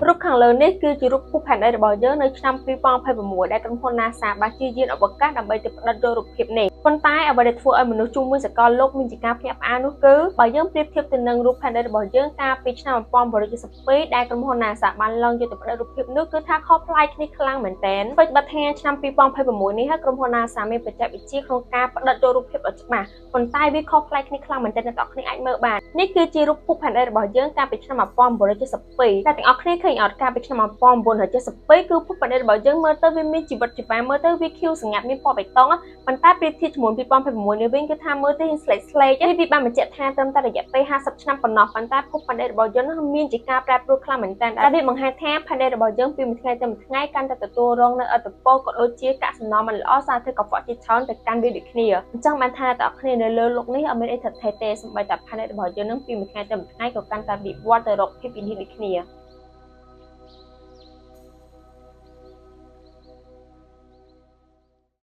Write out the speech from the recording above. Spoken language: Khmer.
រូបខាងលើនេះគឺជារូបភពផែនដីរបស់យើងនៅឆ្នាំ2026ដែលក្រុមហ៊ុន NASA បានជឿយានអវកាសដើម្បីទៅផ្ដិតយករូបភាពនេះប៉ុន្តែអ្វីដែលធ្វើឲ្យមនុស្សជុំវិញសកលលោកមានជាការភ្ញាក់ផ្អើលនោះគឺបើយើងប្រៀបធៀបទៅនឹងរូបផែនដីរបស់យើងកាលពីឆ្នាំ1972ដែលក្រុមហ៊ុន NASA បានឡើងយកទៅផ្ដិតរូបភាពនោះគឺថាខុសប្លែកគ្នាខ្លាំងមែនទែនបច្ចុប្បន្នថ្ងៃឆ្នាំ2026នេះហើយក្រុមហ៊ុន NASA មានបច្ចេកវិទ្យាក្នុងការផ្ដិតយករូបភាពដ៏ច្បាស់ប៉ុន្តែវាខុសប្លែកគ្នាខ្លាំងមែនទែនអ្នកទាំងអស់គ្នាអាចមើលបាននេះគឺជារូបភពផែនដីរបស់យើងកាលពីឆ្នាំ1972តែទាំងអស់គ្នាឃើញអត់កាលពីឆ្នាំ1972គឺភពផែនដីរបស់យើងមើលទៅវាមានជីវិតជីវ៉ាមើលទៅវាខៀវស្ងាត់មានពណ៌បៃតងប៉ុន្តែប្រៀបធៀបជាមួយ2026នេះវិញគឺថាមើលទៅស្លេកនេះវាបានបញ្ជាក់ថាត្រឹមតែរយៈពេល50ឆ្នាំប៉ុណ្ណោះប៉ុន្តែភពផែនដីរបស់យើងមានជាការប្រែប្រួលខ្លាំងមែនទែនដែលវាបង្ហាញថាផែនដីរបស់យើងពីមួយថ្ងៃទៅមួយថ្ងៃកាន់តែទទួលរងនៅឥទ្ធិពលក៏ដូចជាកាកសំណល់មិនល្អសារធាតុកខ្វក់ជាច្រើនទៅកាន់វាដូចគ្នាអញ្ចឹងបានថាអ្នកទាំងអស់គ្នានៅលើលោកនេះអត់មានអីថិតថេរទេសូម្បីតែផែនដីរបស់យើងនឹងពីមួយថ្ងៃទៅមួយថ្ងៃក៏កាន់តែវិវត្តទៅរកភាពវិនិច្ឆ័យដូចគ្នា